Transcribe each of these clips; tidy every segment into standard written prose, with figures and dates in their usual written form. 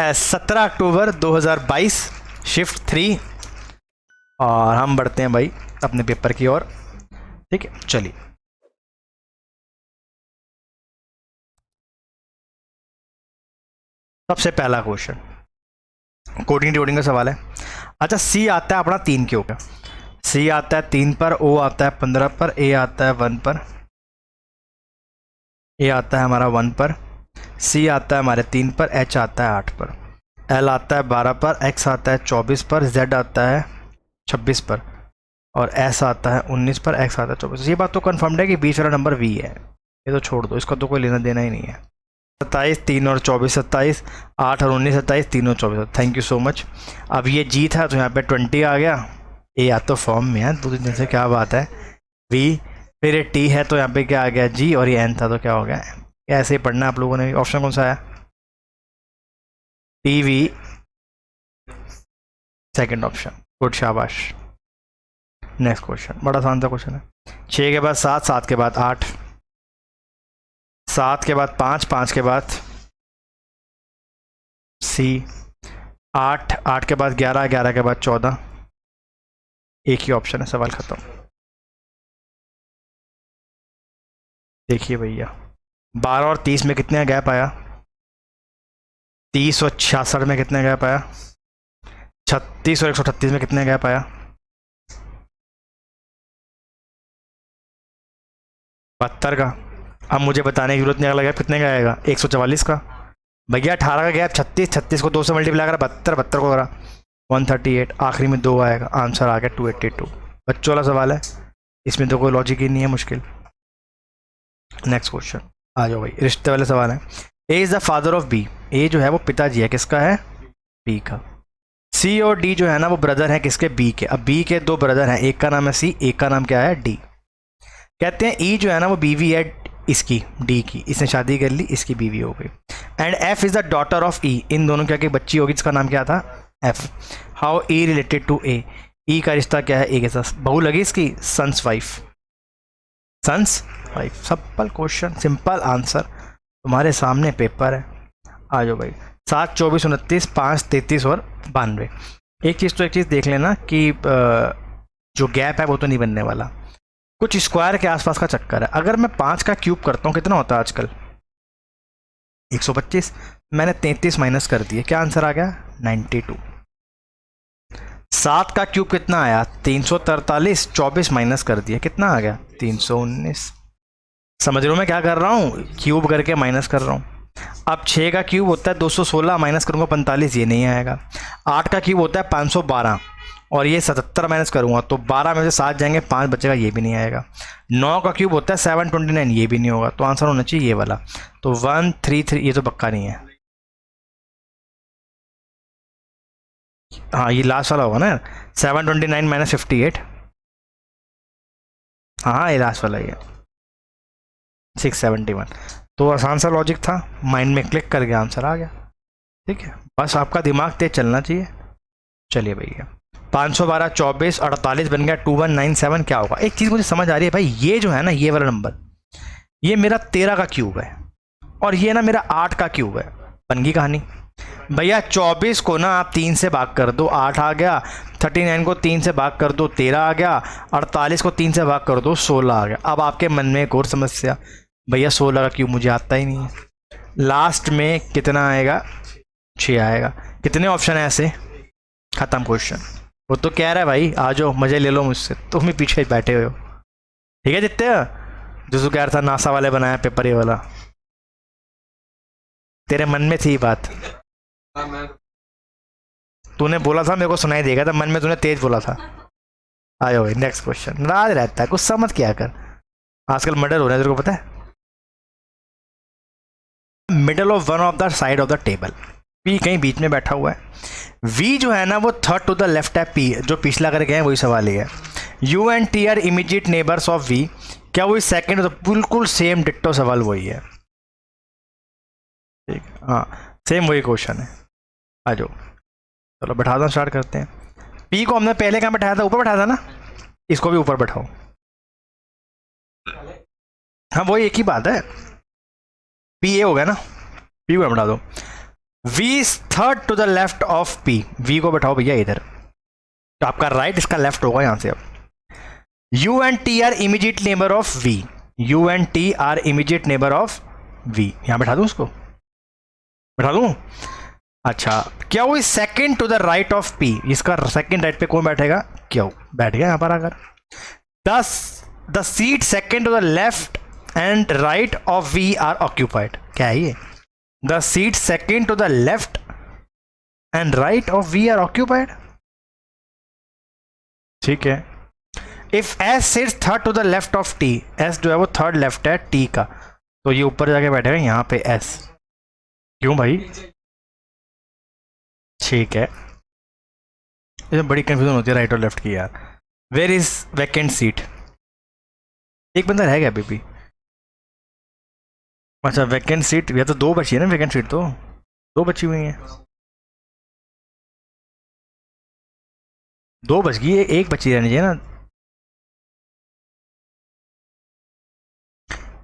है 17 अक्टूबर 2022, शिफ्ट 3, और हम बढ़ते हैं भाई अपने पेपर की ओर। ठीक है, चलिए। सबसे पहला क्वेश्चन कोडिंग डिकोडिंग का सवाल है। अच्छा, सी आता है अपना 3 के ऊपर, सी आता है 3 पर, ओ आता है 15 पर, ए आता है 1 पर, ए आता है हमारा 1 पर, सी आता है हमारे 3 पर, एच आता है 8 पर, एल आता है 12 पर, एक्स आता है 24 पर, जेड आता है 26 पर, और एस आता है 19 पर, एक्स आता है 24। ये बात तो कन्फर्म्ड है कि बीच वाला नंबर वी है, ये तो छोड़ दो, इसका तो कोई लेना देना ही नहीं है। 27, 3 और 24 27, 8 और 19 27, 3 और 24। Thank you so much. अब ये जी था तो यहाँ पे 20 आ गया, ए या तो फॉर्म में है 2 दिन से, क्या बात है। वी, फिर ये टी है तो यहाँ पे क्या आ गया जी, और ये एन था तो क्या हो गया, ऐसे ही पढ़ना आप लोगों ने। ऑप्शन कौन सा आया, T V, second option, good, शाबाश। नेक्स्ट क्वेश्चन बड़ा आसान सा क्वेश्चन है। 6 के बाद 7, 7 के बाद 8, 7 के बाद 5, 5 के बाद सी, 8, 8 के बाद 11, 11 के बाद 14, एक ही ऑप्शन है, सवाल खत्म। देखिए भैया, 12 और 30 में कितने गैप आया, 30 और 66 में कितने गैप आया, 36 और 138 में कितने गैप आया, 72 का। अब मुझे बताने की जरूरत नहीं, अगला गैप कितने का आएगा, 144 का। भैया 18 का गैप 36, 36 को 2 से मल्टीप्लाई करा, 72, 72 को करा 138, आखिरी में 2 आएगा, आंसर आ गया 282। बच्चों वाला सवाल है, इसमें तो कोई लॉजिक ही नहीं है, मुश्किल। नेक्स्ट क्वेश्चन आ जाओ भाई, रिश्ते वाले सवाल है। A is the father of B, A जो है वो पिताजी है, किसका है, बी का। सी और डी जो है ना वो ब्रदर है, किसके, बी के। अब बी के 2 ब्रदर हैं, एक का नाम है सी, एक का नाम क्या है, डी। कहते हैं ई जो है ना वो बीवी है इसकी, डी की, इसने शादी कर ली, इसकी बीवी हो गई। And F is the daughter of E, इन दोनों क्या की बच्ची होगी, जिसका नाम क्या था, F. How E related to A, E का रिश्ता क्या है ए के साथ, बहू लगी इसकी, sons wife, sons wife. Simple question, simple answer, तुम्हारे सामने पेपर है। आ जाओ भाई, 7, 24, 29, 5, 33 और 92। एक चीज़ तो एक चीज़ देख लेना कि जो गैप है वो तो नहीं बनने वाला, कुछ स्क्वायर के आसपास का चक्कर है। अगर मैं 5 का क्यूब करता हूँ कितना होता है आजकल, 125, मैंने 33 माइनस कर दिए, क्या आंसर आ गया, 92। 7 का क्यूब कितना आया, 343, 24 माइनस कर दिया, कितना आ गया, 319। समझ रहे हो मैं क्या कर रहा हूँ, क्यूब करके माइनस कर रहा हूँ। अब 6 का क्यूब होता है 216, माइनस करूँगा 45, ये नहीं आएगा। 8 का क्यूब होता है 512, और ये 77 माइनस करूँगा तो 12 में से 7 जाएंगे, 5 बचेगा, ये भी नहीं आएगा। 9 का क्यूब होता है 729, ये भी नहीं होगा, तो आंसर होना चाहिए ये वाला, तो 133, ये तो पक्का नहीं है। हाँ ये लास्ट वाला होगा ना, 729 माइनस 58, हाँ ये लास्ट वाला ही है, 671। तो आसान सा लॉजिक था, माइंड में क्लिक कर गया, आंसर आ गया। ठीक है, बस आपका दिमाग तेज चलना चाहिए। चलिए भैया, 512, 24, 48 बन गया 2197, क्या होगा। एक चीज़ मुझे समझ आ रही है भाई, ये जो है ना ये वाला नंबर, ये मेरा 13 का क्यूब है, और ये ना मेरा 8 का क्यूब है, बन गई कहानी। भैया 24 को ना आप 3 से भाग कर दो, 8 आ गया। 39 को 3 से भाग कर दो, 13 आ गया। 48 को 3 से भाग कर दो, 16 आ गया। अब आपके मन में एक और समस्या, भैया 16 का क्यूब मुझे आता ही नहीं है, लास्ट में कितना आएगा, 6 आएगा। कितने ऑप्शन है ऐसे, खत्म क्वेश्चन। वो तो कह रहा है भाई आ जाओ मजे ले लो मुझसे, तुम ही पीछे बैठे हुए हो। ठीक है जितने, जो कह रहा था नासा वाले बनाया पेपर ये वाला, तेरे मन में थी बात, तूने बोला था मेरे को सुनाई देगा था, मन में तूने तेज बोला था। आयो भाई नेक्स्ट क्वेश्चन, नाराज रहता है, गुस्सा मत किया कर, आजकल मर्डर हो रहा है तेरे को पता है। Middle of one of the side of the table, P कहीं बीच में बैठा हुआ है, वी जो है ना वो थर्ड टू द लेफ्ट है, पी जो पिछला करके है वही सवाल ही है। U and T are immediate neighbours of V, क्या वही सेकंड, तो बिल्कुल सेम डिट्टो सवाल वही है। ठीक, हाँ सेम वही क्वेश्चन है। आ जाओ चलो बैठाना स्टार्ट करते हैं। पी को हमने पहले कहाँ बैठाया था, ऊपर बैठाया था ना, इसको भी ऊपर बैठाओ। हाँ वही एक ही बात है, पी ए हो गया ना, पी को बैठा दो। V is third to the left of P। V को बैठाओ भैया इधर, तो आपका राइट इसका लेफ्ट होगा यहां से। अब U and T are immediate neighbour of V। U and T are immediate neighbour of V। यहां बैठा दूं उसको, बैठा दूं। अच्छा, क्या वो second to the right of P, इसका सेकंड राइट पे कौन बैठेगा, क्यों बैठ गया यहां पर। अगर the seat second to the left and right of V are occupied, क्या है ये, the seat second to the left and right of V are occupied. ठीक है, if S sits third to the left of T, S जो है वो third left है T का, तो ये ऊपर जाके बैठेगा यहां पे S। क्यों भाई, ठीक है, इसमें बड़ी कंफ्यूजन होती है राइट और लेफ्ट की यार। वेयर इज वैकेंट सीट, एक बंदा रह गया अभी भी। अच्छा वैकेंट सीट, या तो दो बची है ना वैकेंट सीट, तो दो बची हुई हैं, दो बच गई है, एक बची रहनी चाहिए ना।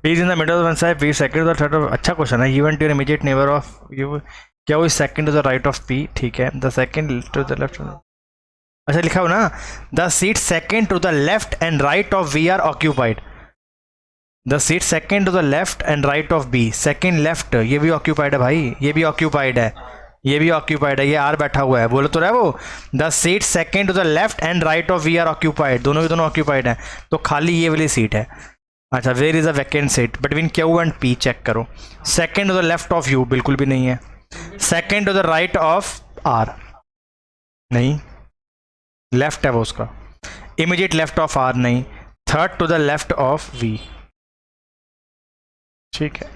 P is in the middle of one side, P is second to the third of, अच्छा क्वेश्चन है। You went to your immediate neighbor of you, क्या वो second to the right of P, ठीक है, the second to the left. अच्छा लिखा हो ना, the seat second to the left and right of V are occupied. The seat second to the left and right of B, second left, ये भी occupied है भाई, ये भी ऑक्यूपाइड है, ये भी ऑक्यूपाइड है, ये आर बैठा हुआ है, बोलो तो रहा है वो। The seat second to the left and right of V are occupied, दोनों के दोनों ऑक्यूपाइड है, तो खाली ये वाली सीट है। अच्छा, where is a vacant seat between Q and P, check करो। Second to the left of U, बिल्कुल भी नहीं है। Second to the right of R, नहीं, लेफ्ट है वो उसका। इमीडिएट लेफ्ट ऑफ R, नहीं। Third to the left of V, ठीक है,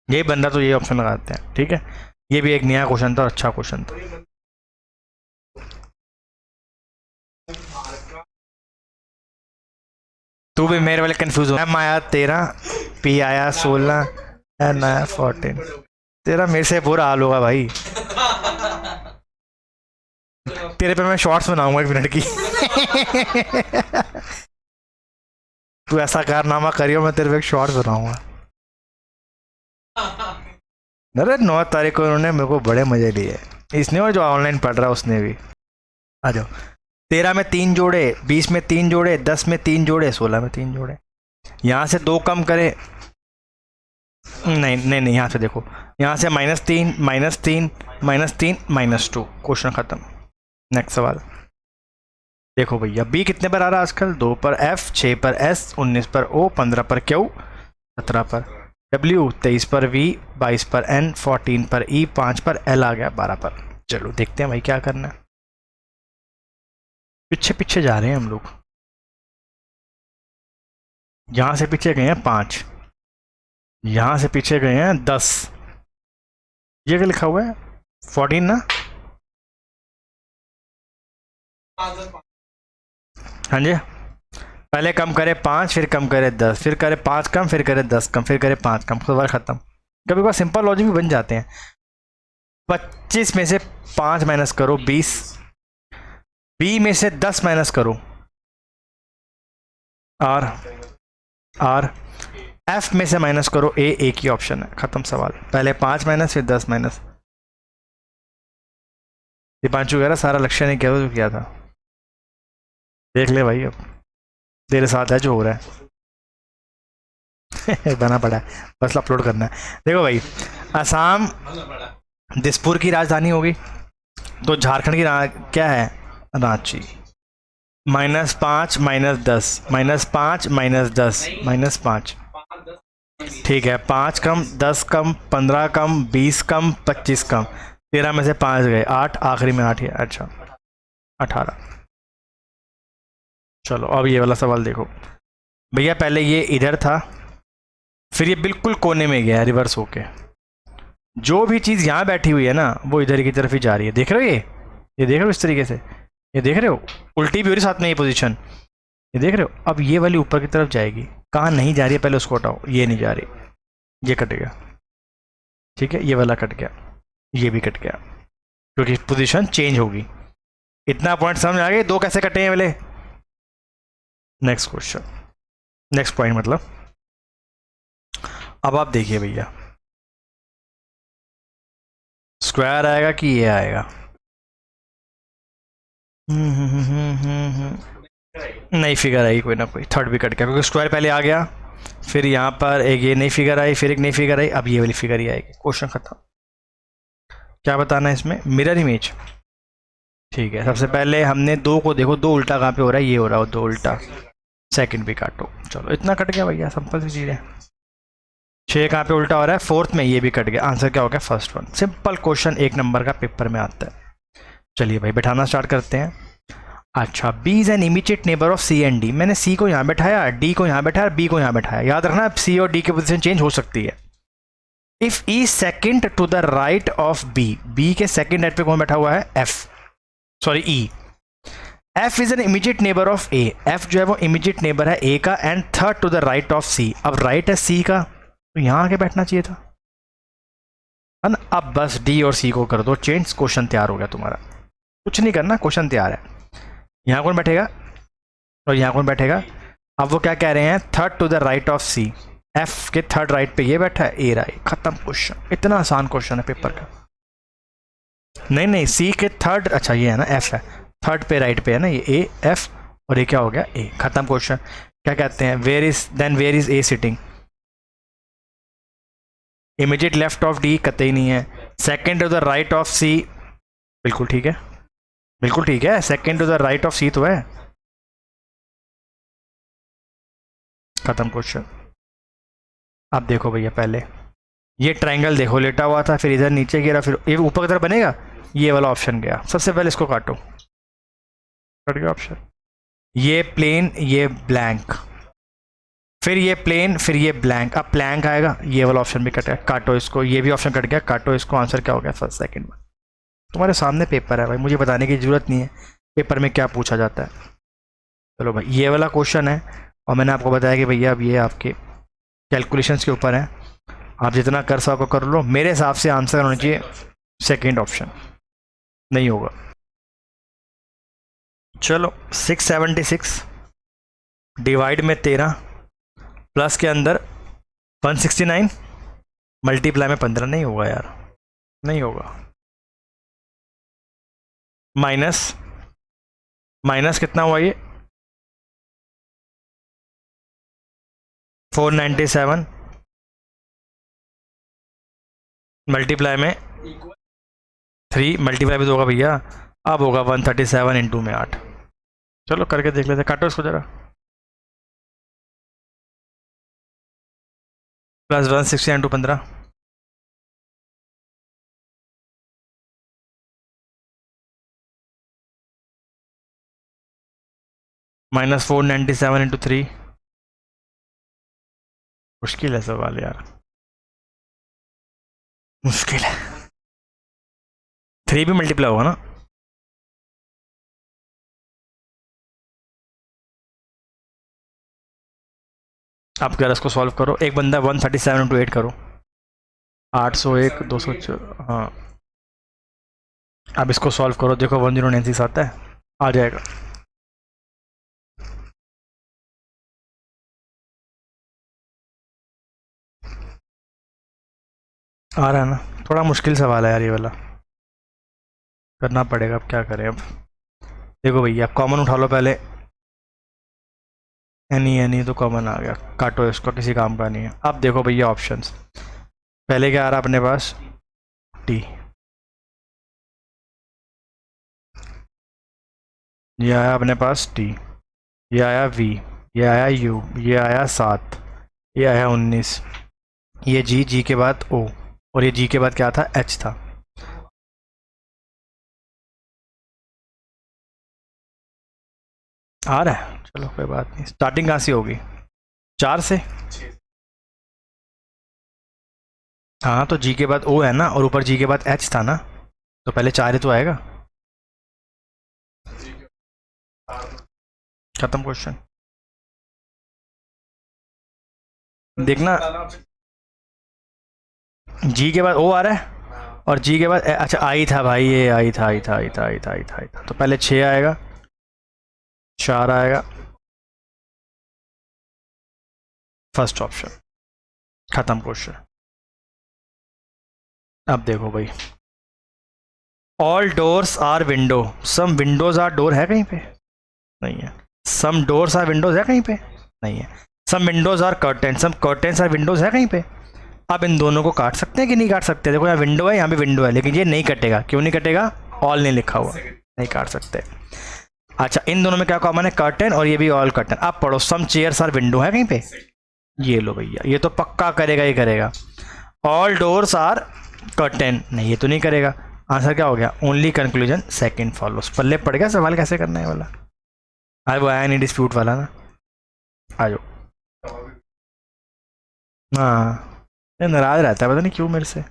ये बंदा तो ये ऑप्शन लगाते हैं, ठीक है। ये भी एक नया क्वेश्चन था, अच्छा क्वेश्चन था। तू भी मेरे वाले कंफ्यूज हो। M आया 13, P आया 16, N आया 14। तेरा मेरे से बुरा हाल होगा भाई, तेरे पे मैं शॉर्ट्स बनाऊंगा 1 मिनट की। तू ऐसा कारनामा करियो, मैं तेरे पे एक शॉर्ट्स बनाऊंगा। अरे 9 तारीख को उन्होंने मेरे को बड़े मजे लिए, इसने और जो ऑनलाइन पढ़ रहा है उसने भी। आ जाओ, 13 में 3 जोड़े, 20 में 3 जोड़े, 10 में 3 जोड़े, 16 में 3 जोड़े। यहाँ से 2 कम करे, नहीं नहीं नहीं, यहाँ से देखो, यहाँ से -3 -3 -3 -2, क्वेश्चन खत्म। नेक्स्ट सवाल देखो भैया, B कितने पर आ रहा है आजकल, 2 पर F, 6 पर S, 19 पर O, 15 पर Q, 17 पर W, 23 पर V, 22 पर N, 14 पर E, 5 पर L आ गया, 12 पर। चलो देखते हैं भाई क्या करना है। पीछे पीछे जा रहे हैं हम लोग, यहां से पीछे गए हैं 5, यहां से पीछे गए हैं 10। ये क्या लिखा हुआ है, 14 ना, हाँ जी। पहले कम करे 5, फिर कम करे 10, फिर करे 5 कम, फिर करे 10 कम, फिर करे 5 कम, सवाल खत्म। कभी कभार सिंपल लॉजिक भी बन जाते हैं। 25 में से 5 माइनस करो 20, B में से 10 माइनस करो R, F में से माइनस करो A, एक ही ऑप्शन है, खत्म सवाल। पहले 5 माइनस, फिर 10 माइनस। दीपांशु कह रहा सारा लक्ष्य ने किया था, देख ले भाई, अब तेरे साथ है जो हो रहा है। बना पड़ा है, बस अपलोड करना है। देखो भाई, असम दिसपुर की राजधानी होगी, तो झारखंड की क्या है, रांची। -5 -10 -5 -10 -5, ठीक है, 5 कम, 10 कम, 15 कम, 20 कम, 25 कम, 13 में से 5 गए, 8, आखिरी में 8 है, अच्छा 18। चलो अब ये वाला सवाल देखो भैया, पहले ये इधर था, फिर ये बिल्कुल कोने में गया रिवर्स होके। जो भी चीज़ यहाँ बैठी हुई है ना, वो इधर की तरफ ही जा रही है, देख रहे हो ये देख रहे हो इस तरीके से, ये देख रहे हो, उल्टी भी हो रही साथ में ये पोजीशन, ये देख रहे हो। अब ये वाली ऊपर की तरफ जाएगी, कहाँ नहीं जा रही है पहले उसको हटाओ, ये नहीं जा रही, ये कट गया, ठीक है, ये वाला कट गया, ये भी कट गया, क्योंकि पोजीशन चेंज होगी। इतना पॉइंट समझ आ गए, 2 कैसे कटे हैं वाले। नेक्स्ट क्वेश्चन, नेक्स्ट पॉइंट मतलब, अब आप देखिए भैया, स्क्वायर आएगा कि ये आएगा? नहीं फिगर आई कोई ना कोई, थर्ड भी कट गया क्योंकि स्क्वायर पहले आ गया, फिर यहाँ पर एक ये नई फिगर आई, फिर एक नई फिगर आई, अब ये वाली फिगर ही आएगी। क्वेश्चन खत्म। क्या बताना है इसमें? Mirror image. ठीक है, सबसे पहले हमने दो को देखो, दो उल्टा कहाँ पे हो रहा है? ये हो रहा है दो उल्टा। सेकंड भी काटो, चलो इतना कट गया भैया, सिंपल सी चीज़ है। 6 कहाँ पे उल्टा हो रहा है? फोर्थ में, ये भी कट गया। आंसर क्या हो गया? First one. Simple question, 1 number का पेपर में आता है। चलिए भाई बैठाना स्टार्ट करते हैं। अच्छा, B is an immediate neighbour of C and D. मैंने सी को यहाँ बैठाया, डी को यहाँ बैठाया, बी को यहाँ बैठाया। याद रखना सी और डी की पोजीशन चेंज हो सकती है। If E second to the right of B, B के सेकंड राइट पे कौन बैठा हुआ है? F, sorry E. F is an immediate neighbour of A, F जो है वो इमीडिएट नेबर है ए का, and third to the right of C. अब राइट है सी का, तो यहाँ आके बैठना चाहिए था, है ना। अब बस डी और सी को कर दो चेंज, क्वेश्चन तैयार हो गया तुम्हारा। कुछ नहीं करना, क्वेश्चन तैयार है। यहाँ कौन बैठेगा और यहाँ कौन बैठेगा? अब वो क्या कह रहे हैं? Third to the right of C. F के थर्ड राइट पे ये बैठा है, ए राइट। खत्म क्वेश्चन। इतना आसान क्वेश्चन है पेपर का। नहीं नहीं, सी के थर्ड, अच्छा ये है ना, एफ है थर्ड पे, राइट पे है ना ये, ए एफ, और ये क्या हो गया? ए। खत्म क्वेश्चन। क्या कहते हैं? Where is, then where is A sitting? Immediate left of D, कतई नहीं है। Second to the right of C, बिल्कुल ठीक है, बिल्कुल ठीक है, second to the right of C तो है। खत्म क्वेश्चन। अब देखो भैया, पहले ये ट्रायंगल देखो, लेटा हुआ था, फिर इधर नीचे गिरा, फिर ये ऊपर की तरफ बनेगा, ये वाला ऑप्शन गया। सबसे पहले इसको काटो, कट गया ऑप्शन। ये प्लेन, ये ब्लैंक, फिर ये प्लेन, फिर ये ब्लैंक। अब ब्लैंक आएगा, ये वाला ऑप्शन भी कट गया, काटो इसको। ये भी ऑप्शन कट गया, काटो इसको। आंसर क्या हो गया? फर्स्ट सेकंड में। तुम्हारे सामने पेपर है भाई, मुझे बताने की जरूरत नहीं है पेपर में क्या पूछा जाता है। चलो भाई, ये वाला क्वेश्चन है, और मैंने आपको बताया कि भैया अब ये आपके कैलकुलेशंस के ऊपर है, आप जितना कर सको कर लो। मेरे हिसाब से आंसर होना चाहिए सेकंड ऑप्शन, नहीं होगा। चलो 676 डिवाइड में 13 प्लस के अंदर 169 मल्टीप्लाई में 15, नहीं होगा यार, नहीं होगा। माइनस, माइनस कितना हुआ ये? 497 मल्टीप्लाई में 3, मल्टीप्लाई भी तो होगा भैया। अब होगा 137 इंटू में 8। चलो करके देख लेते, काटो इसको जरा। Plus 160 into 15, minus 497 into 3। मुश्किल है सवाल यार, मुश्किल है। 3 भी मल्टीप्लाई होगा ना? आप क्या इसको सॉल्व करो। एक बंदा 137 इंटू 8 करो, 801 200, हाँ। अब इसको सॉल्व करो, देखो 1096 आता है, आ जाएगा। आ रहा है ना? थोड़ा मुश्किल सवाल है यार ये वाला, करना पड़ेगा, अब क्या करें। अब देखो भैया, कॉमन उठा लो पहले। एनी एनी तो कॉमन आ गया, काटो इसको, किसी काम का नहीं है। अब देखो भैया ऑप्शंस, पहले क्या आ रहा है अपने पास? टी, ये आया अपने पास टी, ये आया वी, ये आया यू, ये आया 7, ये आया 19, ये जी, जी के बाद ओ, और ये जी के बाद क्या था? एच था। आ रहा है, चलो कोई बात नहीं। स्टार्टिंग कहाँ से होगी? 4 से। हाँ तो जी के बाद ओ है ना, और ऊपर जी के बाद एच था ना, तो पहले 4 ही तो आएगा। खत्म क्वेश्चन। देखना, जी के बाद ओ आ रहा है, और जी के बाद अच्छा आई था भाई, ये आई था, आई था, आई था, आई था, आई था, आई था। तो पहले 6 आएगा, 4 आएगा, फर्स्ट ऑप्शन। खत्म क्वेश्चन। अब देखो भाई, all doors are window, some windows are door है कहीं पे? नहीं है। सम डोर्स आर विंडोज है कहीं पे? नहीं है। Some windows are curtain, some curtains are windows है कहीं पे? आप इन दोनों को काट सकते हैं कि नहीं काट सकते? देखो यहाँ विंडो है, यहाँ पे विंडो है, लेकिन ये नहीं कटेगा। क्यों नहीं कटेगा? ऑल नहीं लिखा हुआ, नहीं काट सकते। अच्छा, इन दोनों में क्या कॉमन है? कर्टेन, और ये भी ऑल कर्टेन। आप पढ़ो, सम चेयर्स आर विंडो है कहीं पे? ये लो भैया, ये तो पक्का करेगा ही करेगा। ऑल डोर्स आर कर्टेन, नहीं ये तो नहीं करेगा। आंसर क्या हो गया? Only conclusion second follows. पल्ले पड़ गया सवाल कैसे करना है वाला। अरे वो आया नहीं डिस्प्यूट वाला ना। आ जाओ। हाँ, ये नाराज रहता है, पता नहीं क्यों मेरे से।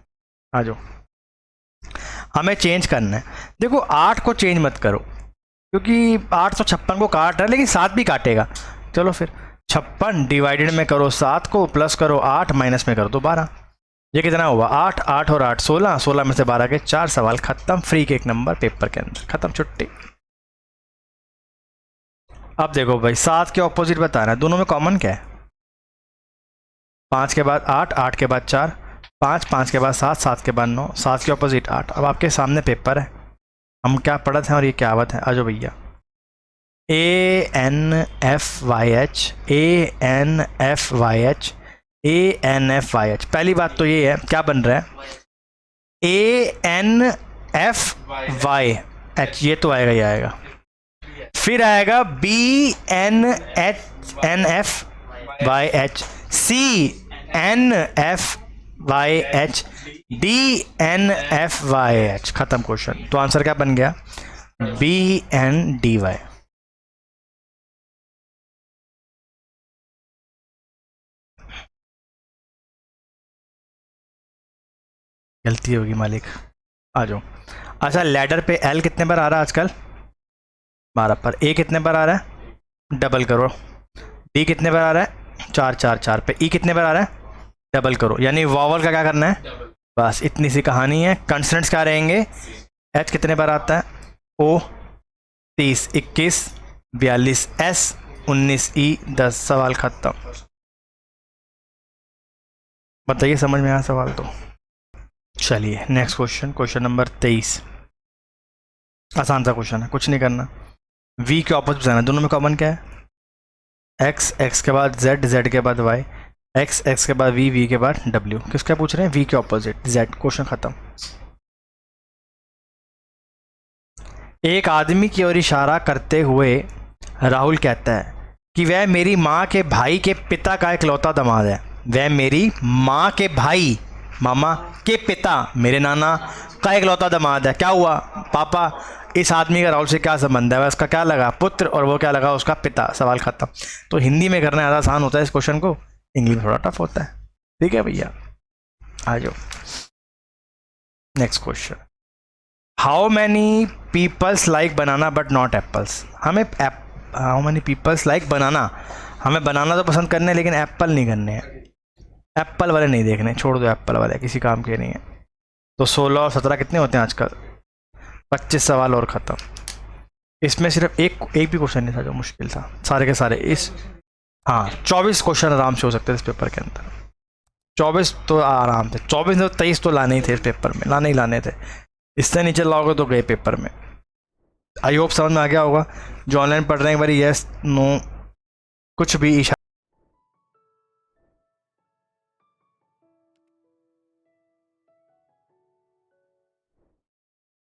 आ जाओ, हमें चेंज करना है। देखो 8 को चेंज मत करो, क्योंकि 856 को काट रहा है, लेकिन 7 भी काटेगा। चलो फिर 56 डिवाइडेड में करो 7 को, प्लस करो 8, माइनस में कर दो 12। ये कितना हुआ? 8, 8 और 8 16, 16 में से 12 के 4। सवाल खत्म। फ्री के 1 नंबर पेपर के अंदर, खत्म, छुट्टी। अब देखो भाई, 7 के ऑपोजिट बताना है, दोनों में कॉमन क्या है? 5 के बाद 8, 8 के बाद 4, 5, 5 के बाद 7, 7 के बाद 9, 7 के ऑपोजिट 8। अब आपके सामने पेपर है, हम क्या पढ़ते हैं और ये क्या बात है? आ जाओ भैया। ANFYH, ANFYH, ANFYH। पहली बात तो ये है, क्या बन रहा है? ANFYH, ये तो आएगा ही आएगा। फिर आएगा BNFYH, CNFYH, DNFYH। खत्म क्वेश्चन। तो आंसर क्या बन गया? BNDY। गलती होगी मालिक। आ जाओ। अच्छा, लैडर पे L कितने बार आ रहा है आजकल? 12 पर। A कितने बार आ रहा है? डबल करो। D कितने बार आ रहा है? 4, 4, 4 पे। E कितने बार आ रहा है? डबल करो। यानी वॉवल का क्या करना है? बस इतनी सी कहानी है। कंसोनेंट्स क्या रहेंगे? H कितने बार आता है? O 30, 21, 42, S 19, E 10। सवाल खत्म। बताइए समझ में आया सवाल तो? चलिए नेक्स्ट क्वेश्चन, क्वेश्चन नंबर 23। आसान सा क्वेश्चन है, कुछ नहीं करना। V के ऑपोजिट बताना, दोनों में कॉमन क्या है? X, X के बाद Z, Z के बाद Y, X, X के बाद V, V के बाद W। किसका पूछ रहे हैं? V के ऑपोजिट Z। क्वेश्चन खत्म। एक आदमी की ओर इशारा करते हुए राहुल कहता है कि वह मेरी माँ के भाई के पिता का इकलौता दामाद है। वह मेरी माँ के भाई, मामा के पिता, मेरे नाना का इकलौता दामाद है। क्या हुआ? पापा। इस आदमी का राहुल से क्या संबंध है? वह उसका क्या लगा? पुत्र, और वो क्या लगा? उसका पिता। सवाल खत्म। तो हिंदी में करना ज़्यादा आसान होता है इस क्वेश्चन को, इंग्लिश में थोड़ा टफ होता है। ठीक है भैया, आ जाओ next question. How many peoples like banana but not apples? हमें how many peoples like banana, हमें बनाना तो पसंद करने हैं, लेकिन एप्पल नहीं करने हैं। एप्पल वाले नहीं देखने, छोड़ दो, एप्पल वाले किसी काम के नहीं है। तो 16 और 17 कितने होते हैं आजकल? 25 सवाल और ख़त्म। इसमें सिर्फ एक भी क्वेश्चन नहीं था जो मुश्किल था, सारे के सारे इस। हाँ, 24 क्वेश्चन आराम से हो सकते थे इस पेपर के अंदर। 24 तो आराम थे, 24 नहीं तो 23 तो लाने ही थे इस पेपर में, लाने ही लाने थे। इससे नीचे लाओगे तो गए पेपर में। आई होप समझ में आ गया होगा। जो ऑनलाइन पढ़ रहे हैं एक बार यस नो कुछ भी इशारा